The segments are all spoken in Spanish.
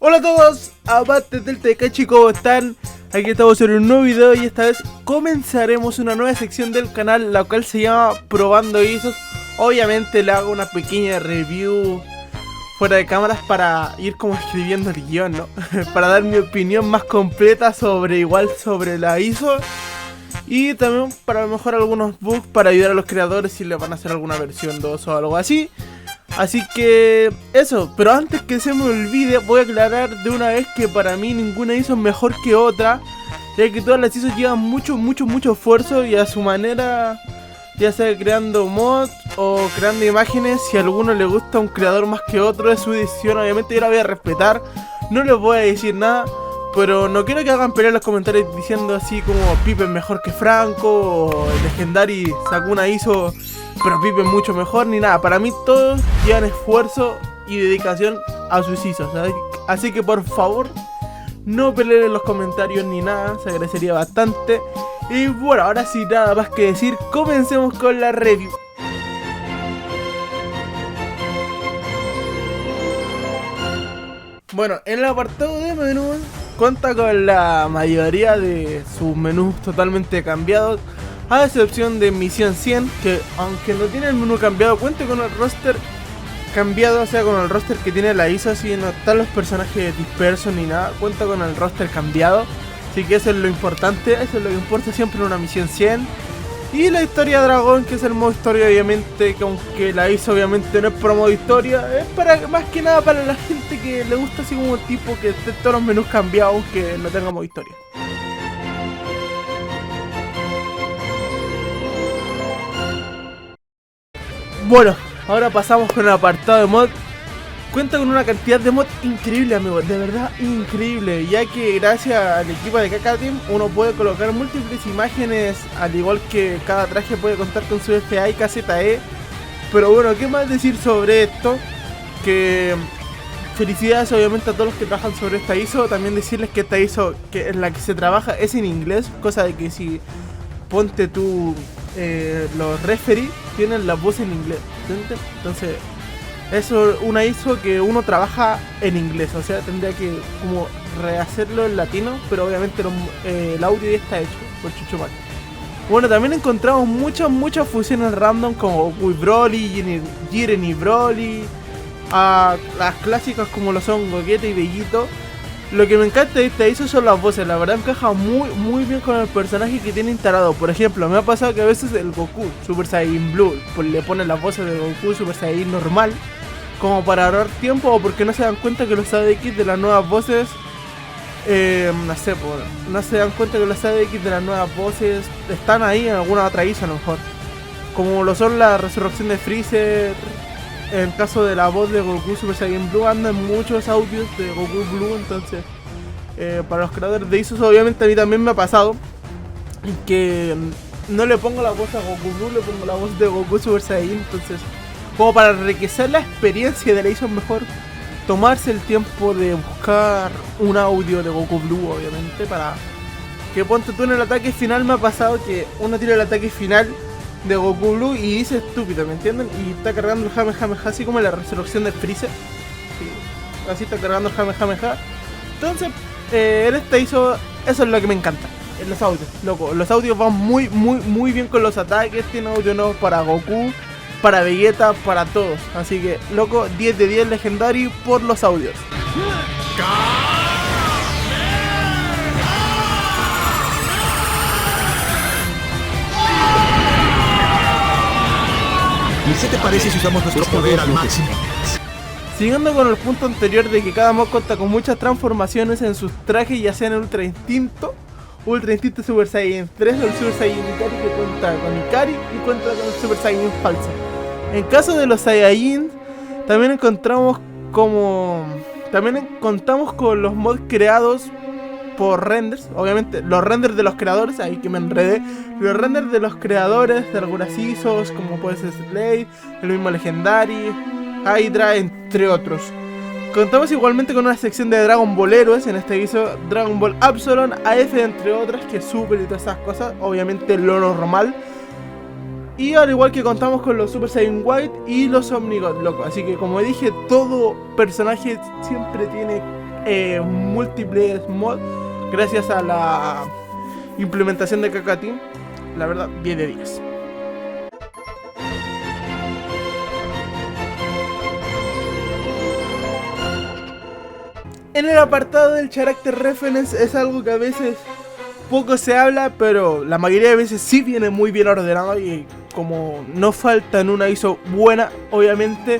Hola a todos, amantes del Tenkaichi, ¿cómo están? Aquí estamos en un nuevo video y esta vez comenzaremos una nueva sección del canal, la cual se llama Probando ISOs. Obviamente le hago una pequeña review fuera de cámaras para ir como escribiendo el guión, ¿no? Para dar mi opinión más completa sobre la ISO. Y también para a lo mejor algunos bugs para ayudar a los creadores si le van a hacer alguna versión 2 o algo así. Así que eso, pero antes que se me olvide voy a aclarar de una vez que para mí ninguna ISO es mejor que otra, ya que todas las ISOs llevan mucho esfuerzo y a su manera, ya sea creando mods o creando imágenes. Si a alguno le gusta un creador más que otro, es su decisión, obviamente yo la voy a respetar, no les voy a decir nada. Pero no quiero que hagan pelear en los comentarios diciendo así como Pipe es mejor que Franco o Legendary sacó una ISO pero Pipe es mucho mejor, ni nada. Para mí todos llevan esfuerzo y dedicación a sus ISOs, ¿sabes? Así que por favor no peleen en los comentarios ni nada, se agradecería bastante. Y bueno, ahora sin nada más que decir, comencemos con la review. Bueno, en el apartado de menús cuenta con la mayoría de sus menús totalmente cambiados, a excepción de Misión 100, que aunque no tiene el menú cambiado, cuenta con el roster cambiado, o sea, con el roster que tiene la ISO, así no están los personajes dispersos ni nada, cuenta con el roster cambiado, así que eso es lo importante, eso es lo que importa siempre en una Misión 100. Y la historia Dragón, que es el modo historia, obviamente, que aunque la ISO obviamente no es para modo historia, es para más que nada para la gente que le gusta así como tipo que esté todos los menús cambiados aunque no tenga modo historia. Bueno, ahora pasamos con el apartado de mod. Cuenta con una cantidad de mods increíble, amigos, de verdad increíble, ya que gracias al equipo de KK Team uno puede colocar múltiples imágenes, al igual que cada traje puede contar con su FA y KZE. Pero bueno, ¿qué más decir sobre esto? Que felicidades obviamente a todos los que trabajan sobre esta ISO. También decirles que esta ISO que en la que se trabaja es en inglés, cosa de que si ponte tú los referees tienen la voz en inglés, ¿entiendes? Entonces eso es una ISO que uno trabaja en inglés, o sea, tendría que como rehacerlo en latino, pero obviamente el audio ya está hecho por Chucho Mac. Bueno, también encontramos muchas fusiones random como Goku y Broly, Jiren y Broly, a las clásicas como lo son Gogeta y Bellito. Lo que me encanta de esta ISO son las voces, la verdad encaja muy bien con el personaje que tiene instalado. Por ejemplo, me ha pasado que a veces el Goku Super Saiyan Blue pues le ponen las voces de Goku Super Saiyan normal, como para ahorrar tiempo, o porque no se dan cuenta que los ADX de las nuevas voces no se dan cuenta que los ADX de las nuevas voces están ahí en alguna otra ISO a lo mejor, como lo son la resurrección de Freezer. En el caso de la voz de Goku Super Saiyan Blue andan muchos audios de Goku Blue, entonces para los creadores de ISOs obviamente a mí también me ha pasado que no le pongo la voz a Goku Blue, le pongo la voz de Goku Super Saiyan. Entonces, como para enriquecer la experiencia de la ISO, es mejor tomarse el tiempo de buscar un audio de Goku Blue, obviamente, para que ponte tú en el ataque final. Me ha pasado que uno tira el ataque final de Goku Blue y dice estúpido, ¿me entienden? Y está cargando el Kamehameha así como en la resurrección de Freezer. Sí, así está cargando el Kamehameha. Entonces, en esta ISO, eso es lo que me encanta. En los audios, loco, los audios van muy bien con los ataques. Tiene audio nuevo para Goku, para Vegeta, para todos. Así que, loco, 10 de 10 Legendary por los audios. ¿Y qué te parece si usamos nuestro poder al máximo? Siguiendo con el punto anterior de que cada mod cuenta con muchas transformaciones en sus trajes, ya sea en Ultra Instinto Super Saiyan 3 o el Super Saiyan Ikari, que cuenta con Ikari y cuenta con el Super Saiyan falso. En caso de los Saiyajin, también contamos con los mods creados por renders, obviamente los renders de los creadores, ahí que me enredé, los renders de los creadores de algunas ISOs, como puede ser Slade, el mismo Legendary, Hydra, entre otros. Contamos igualmente con una sección de Dragon Ball Héroes, en este ISO Dragon Ball Absalom, AF, entre otras, que Super y todas esas cosas, obviamente lo normal. Y al igual que contamos con los Super Saiyan White y los Omnigod, loco. Así que como dije, todo personaje siempre tiene múltiples mods gracias a la implementación de Kakatin. La verdad, 10 de 10. En el apartado del Character Reference es algo que a veces poco se habla, pero la mayoría de veces sí viene muy bien ordenado y como no falta en una ISO buena, obviamente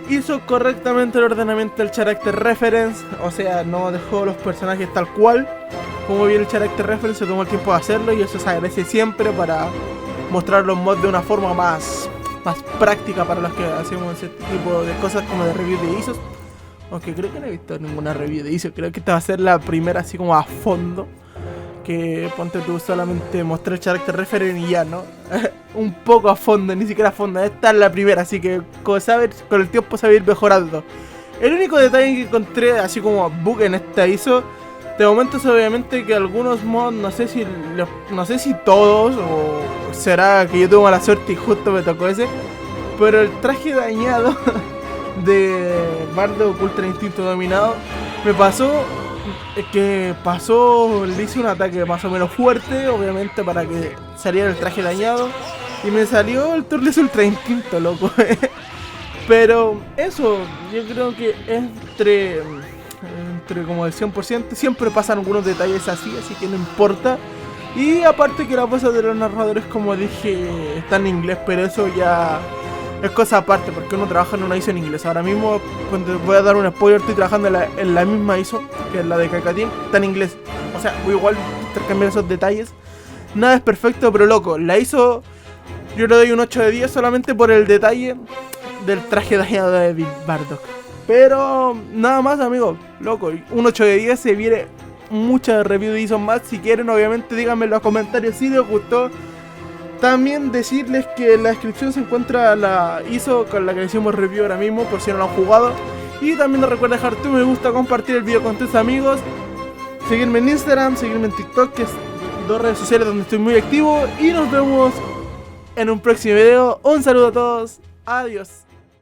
hizo correctamente el ordenamiento del Character Reference, o sea, no dejó los personajes tal cual como viene el Character Reference, se tomó el tiempo de hacerlo y eso se agradece siempre para mostrar los mods de una forma más práctica para los que hacemos ese tipo de cosas como de review de ISOs. Aunque creo que no he visto ninguna review de ISO, creo que esta va a ser la primera así como a fondo. Que ponte tú solamente mostrar el Character Reference y ya, ¿no? Un poco a fondo, ni siquiera a fondo. Esta es la primera, así que con el tiempo se va a ir mejorando. El único detalle que encontré así como bug en esta ISO, de momento es obviamente que algunos mods, no sé si todos, o será que yo tuve mala suerte y justo me tocó ese, pero el traje dañado de Bardock Ultra Instinto Dominado me pasó que le hice un ataque más o menos fuerte, obviamente para que saliera el traje dañado, y me salió el Turles Ultra Instinto, loco. Pero eso, yo creo que entre como el 100% siempre pasan algunos detalles así que no importa. Y aparte que la voz de los narradores, como dije, está en inglés, pero eso ya es cosa aparte, porque uno trabaja en una ISO en inglés. Ahora mismo, cuando voy a dar un spoiler, estoy trabajando en la misma ISO, que es la de Kakatin, está en inglés. O sea, voy igual a intercambiar esos detalles. Nada es perfecto, pero loco, la ISO yo le doy un 8 de 10 solamente por el detalle del traje dañado de Bill Bardock. Pero nada más, amigos, loco, un 8 de 10, se viene muchas reviews de ISO más. Si quieren, obviamente, díganme en los comentarios si les gustó. También decirles que en la descripción se encuentra la ISO con la que hicimos review ahora mismo, por si no lo han jugado. Y también no recuerda dejar tu me gusta, compartir el video con tus amigos, seguirme en Instagram, seguirme en TikTok, que es 2 redes sociales donde estoy muy activo. Y nos vemos en un próximo video. Un saludo a todos, adiós.